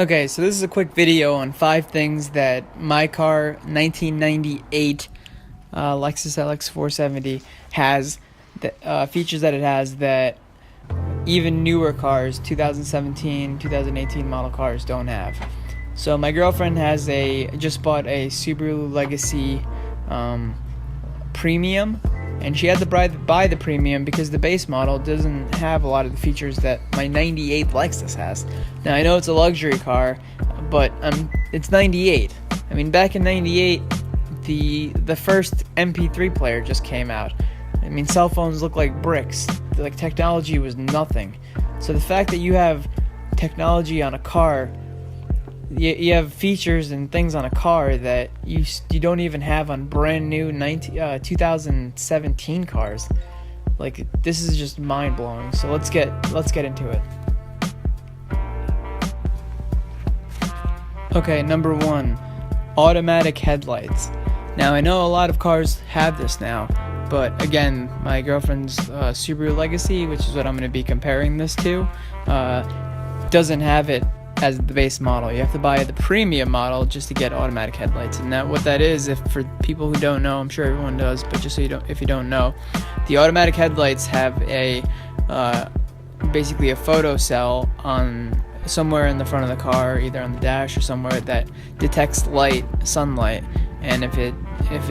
Okay, so this is a quick video on 5 things that my car, 1998 Lexus LX 470, has, features that it has that even newer cars, 2017, 2018 model cars don't have. So my girlfriend just bought a Subaru Legacy Premium, and she had to buy the Premium because the base model doesn't have a lot of the features that my 98 Lexus has. Now I know it's a luxury car, but it's 98. I mean, back in 98, the first MP3 player just came out. I mean, cell phones look like bricks. Like, technology was nothing. So the fact that you have technology on a car, you have features and things on a car that you don't even have on brand new 2017 cars. Like, this is just mind blowing. So let's get into it. Okay, number 1, automatic headlights. Now I know a lot of cars have this now, but again, my girlfriend's Subaru Legacy, which is what I'm going to be comparing this to, doesn't have it as the base model. You have to buy the premium model just to get automatic headlights. And what that is, if for people who don't know, I'm sure everyone does, but just so if you don't know, the automatic headlights have a basically a photo cell on somewhere in the front of the car, either on the dash or somewhere, that detects sunlight. And if it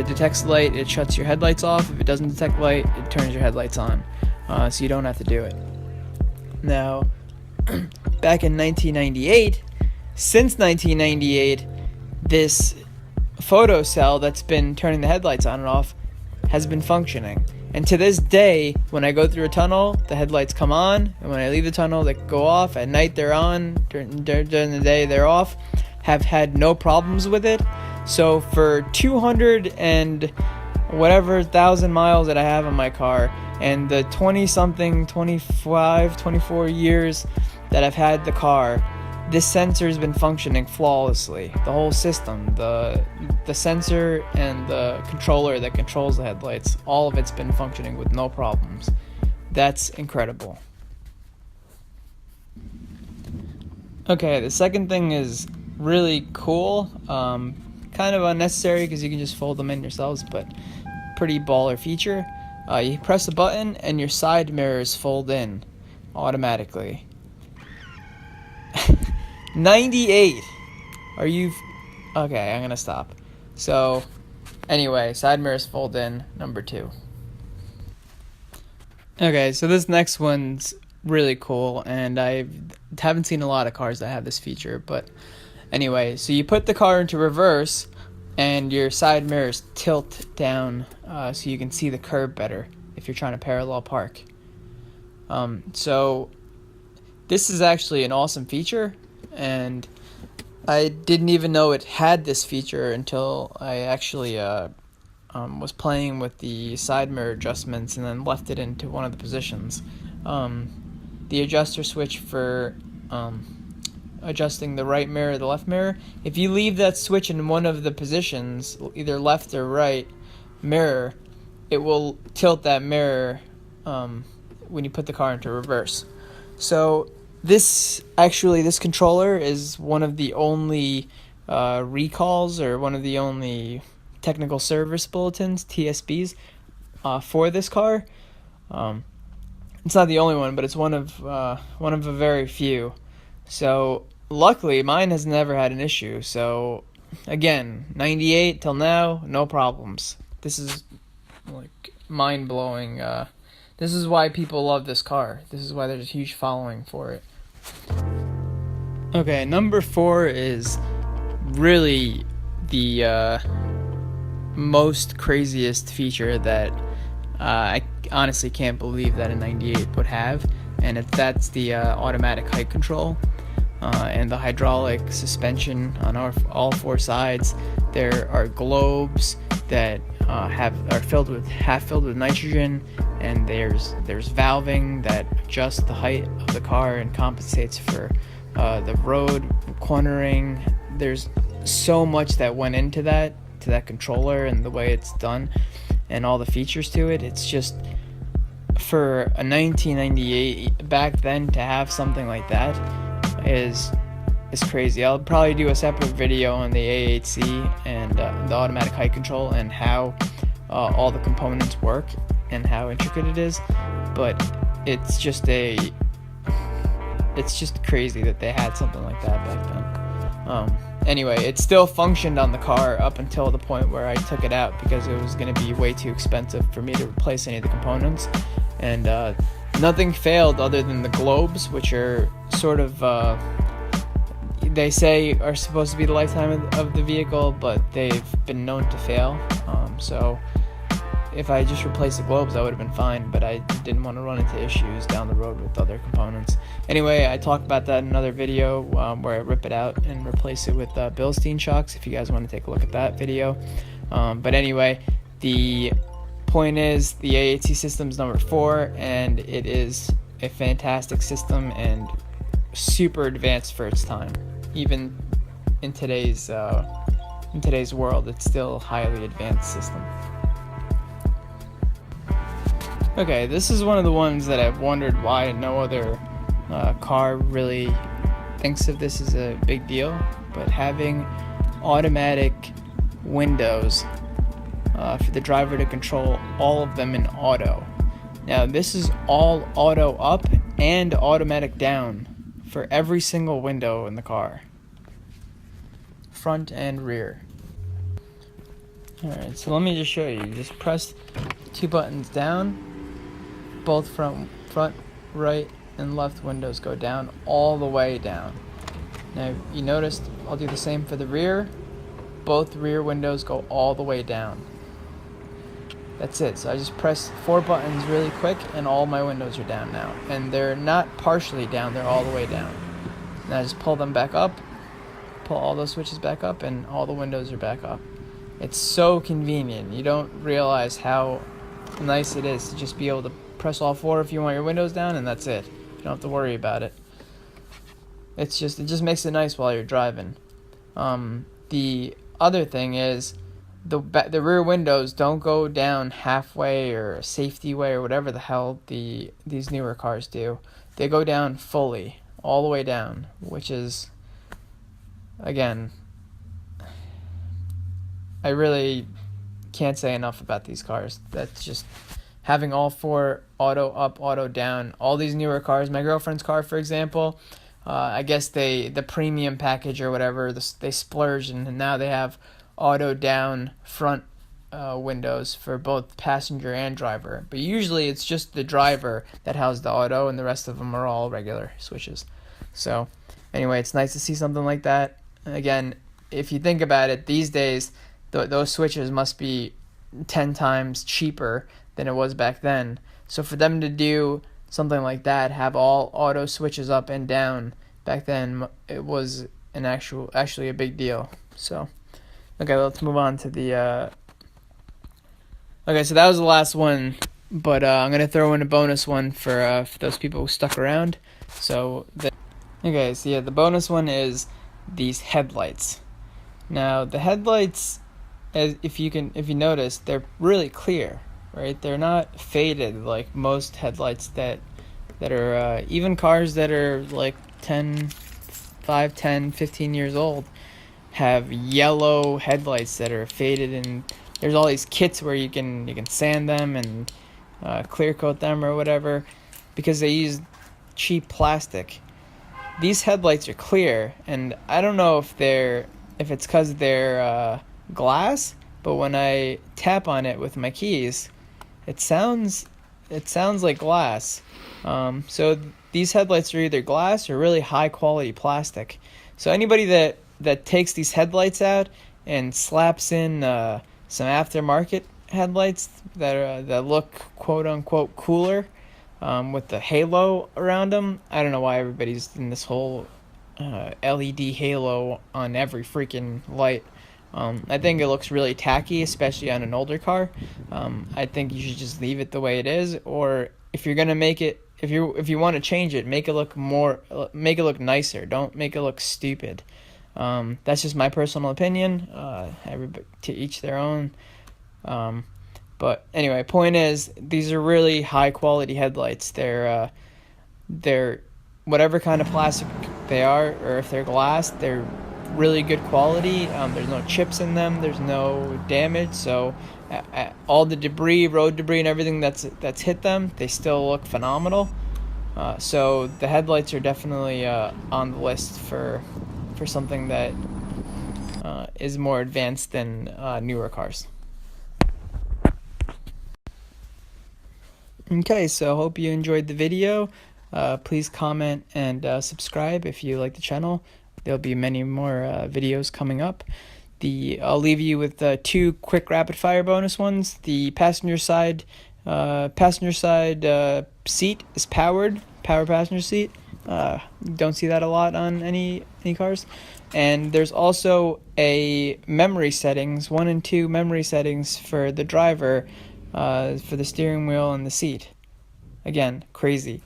detects light, it shuts your headlights off. If it doesn't detect light, it turns your headlights on. So you don't have to do it. Now, back in 1998, since 1998, this photo cell that's been turning the headlights on and off has been functioning. And to this day, when I go through a tunnel, the headlights come on, and when I leave the tunnel, they go off. At night, they're on. During the day, they're off. Have had no problems with it. So for 200 and whatever thousand miles that I have on my car, and the 24 years that I've had the car, this sensor has been functioning flawlessly. The whole system, the sensor and the controller that controls the headlights, all of it's been functioning with no problems. That's incredible. Okay, the second thing is really cool. Kind of unnecessary because you can just fold them in yourselves, but pretty baller feature. You press a button and your side mirrors fold in automatically. 98. Are you okay? I'm gonna stop. So anyway, side mirrors fold in, number 2. Okay, so this next one's really cool, and I haven't seen a lot of cars that have this feature, but anyway, so you put the car into reverse and your side mirrors tilt down so you can see the curb better if you're trying to parallel park. So this is actually an awesome feature, and I didn't even know it had this feature until I actually was playing with the side mirror adjustments and then left it into one of the positions. The adjuster switch for adjusting the right mirror or the left mirror, if you leave that switch in one of the positions, either left or right mirror, it will tilt that mirror when you put the car into reverse. So this controller is one of the only recalls, or one of the only technical service bulletins, TSBs, for this car. It's not the only one, but it's one of a very few. So luckily, mine has never had an issue. So again, 98 till now, no problems. This is like mind-blowing. This is why people love this car. This is why there's a huge following for it. Okay, number 4 is really the most craziest feature that I honestly can't believe that a 98 would have, and that's the automatic height control and the hydraulic suspension on all 4 sides. There are globes that are filled with nitrogen, and there's valving that adjusts the height of the car and compensates for the road cornering. There's so much that went into that controller and the way it's done and all the features to it. It's just, for a 1998 back then, to have something like that is is crazy. I'll probably do a separate video on the A8C and the automatic height control and how all the components work and how intricate it is. But it's just crazy that they had something like that back then. Anyway, it still functioned on the car up until the point where I took it out because it was going to be way too expensive for me to replace any of the components. And nothing failed other than the globes, which are sort of, they say are supposed to be the lifetime of the vehicle, but they've been known to fail. So if I just replaced the globes, that would have been fine, but I didn't want to run into issues down the road with other components. Anyway, I talked about that in another video where I rip it out and replace it with Bilstein shocks, if you guys want to take a look at that video. But anyway, the point is the A8C system is number 4, and it is a fantastic system and super advanced for its time. Even in today's world, it's still a highly advanced system. Okay, this is one of the ones that I've wondered why no other car really thinks of this as a big deal, but having automatic windows for the driver to control all of them in auto. Now this is all auto up and automatic down for every single window in the car, front and rear. Alright, so let me just show you. You just press 2 buttons down, both front, right, and left windows go down all the way down. Now you noticed I'll do the same for the rear. Both rear windows go all the way down. That's it. So I just press 4 buttons really quick and all my windows are down now. And they're not partially down, they're all the way down. Now I just pull them back up, pull all those switches back up, and all the windows are back up. It's so convenient. You don't realize how nice it is to just be able to press all 4 if you want your windows down, and that's it. You don't have to worry about it. It just makes it nice while you're driving. The other thing is the rear windows don't go down halfway or a safety way or whatever the hell these newer cars do. They go down fully, all the way down, which is, again, I really can't say enough about these cars. That's just having all 4 auto up, auto down. All these newer cars, my girlfriend's car, for example, I guess the premium package or whatever, they splurged, and now they have auto down front windows for both passenger and driver. But usually it's just the driver that has the auto, and the rest of them are all regular switches. So anyway, it's nice to see something like that. Again, if you think about it, these days those switches must be 10 times cheaper than it was back then. So for them to do something like that, have all auto switches up and down, back then it was actually a big deal. So okay, let's move on to the okay, so that was the last one, but I'm gonna throw in a bonus one for those people who stuck around. So okay, so yeah, the bonus one is these headlights. Now the headlights, if you notice, they're really clear, right? They're not faded like most headlights that are even cars that are like 5, 10, 15 years old have yellow headlights that are faded, and there's all these kits where you can sand them and clear coat them or whatever because they use cheap plastic. These headlights are clear, and I don't know if it's because they're glass, but when I tap on it with my keys, it sounds like glass. So these headlights are either glass or really high quality plastic. So anybody that takes these headlights out and slaps in some aftermarket headlights that look quote unquote cooler, with the halo around them. I don't know why everybody's in this whole LED halo on every freaking light. I think it looks really tacky, especially on an older car. I think you should just leave it the way it is, or if you're gonna make it, if you want to change it, make it look nicer. Don't make it look stupid. That's just my personal opinion. Everybody, to each their own. But anyway, point is, these are really high quality headlights. They're whatever kind of plastic they are, or if they're glass, they're really good quality. There's no chips in them, there's no damage, so all the debris, road debris and everything that's hit them, they still look phenomenal. So the headlights are definitely on the list for something that is more advanced than newer cars. Okay, so hope you enjoyed the video. Please comment and subscribe if you like the channel. There'll be many more videos coming up. I'll leave you with 2 quick rapid fire bonus ones. The passenger side seat is power passenger seat. Don't see that a lot on any cars. And there's also a memory settings, 1 and 2 memory settings for the driver, for the steering wheel and the seat. Again, crazy.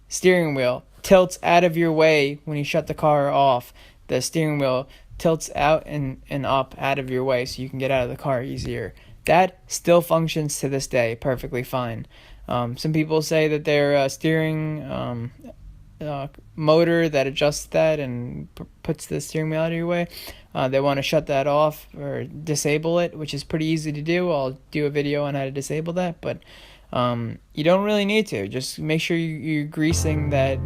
Steering wheel tilts out of your way when you shut the car off. The steering wheel tilts out and up out of your way so you can get out of the car easier. That still functions to this day perfectly fine. Some people say that their steering motor that adjusts that and puts the steering wheel out of your way, they want to shut that off or disable it, which is pretty easy to do. I'll do a video on how to disable that, but you don't really need to. Just make sure you're greasing that.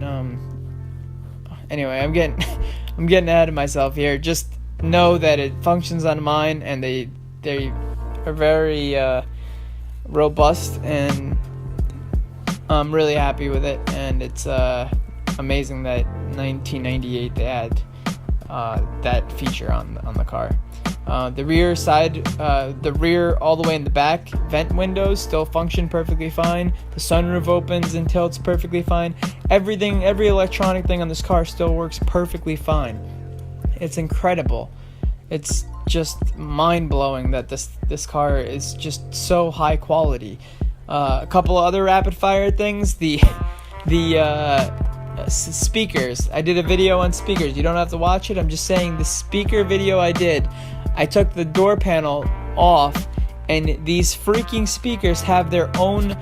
Anyway, I'm getting ahead of myself here. Just know that it functions on mine, and they are very robust, and I'm really happy with it. And it's amazing that 1998 they had that feature on the car. The rear side, the rear all the way in the back vent windows still function perfectly fine. The sunroof opens and tilts perfectly fine. Every electronic thing on this car still works perfectly fine. It's incredible. It's just mind-blowing that this car is just so high quality. A couple of other rapid fire things. The speakers. I did a video on speakers. You don't have to watch it. I'm just saying the speaker video I did. I took the door panel off, and these freaking speakers have their own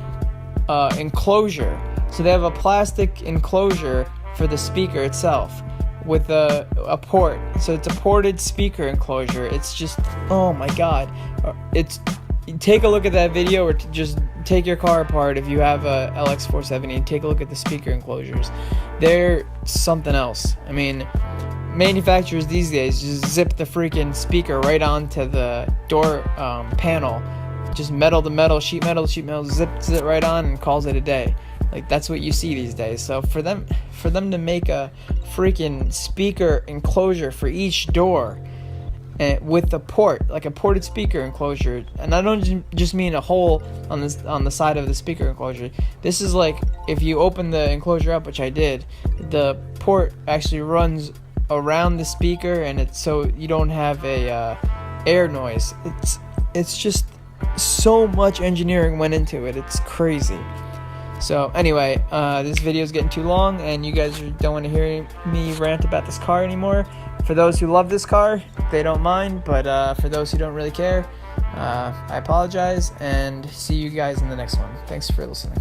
enclosure. So they have a plastic enclosure for the speaker itself with a port. So it's a ported speaker enclosure. It's just, oh my god. Take a look at that video, or just take your car apart if you have a LX470 and take a look at the speaker enclosures. They're something else. I mean, manufacturers these days just zip the freaking speaker right onto the door panel, just metal to metal, sheet metal to sheet metal, zips it right on and calls it a day. Like, that's what you see these days. So for them to make a freaking speaker enclosure for each door, and with a port, like a ported speaker enclosure, and I don't just mean a hole on the side of the speaker enclosure. This is like, if you open the enclosure up, which I did, the port actually runs around the speaker, and it's so you don't have a air noise. It's just so much engineering went into it. It's crazy. So anyway, this video is getting too long, and you guys don't want to hear me rant about this car anymore. For those who love this car, they don't mind, but for those who don't really care, I apologize, and see you guys in the next one. Thanks for listening.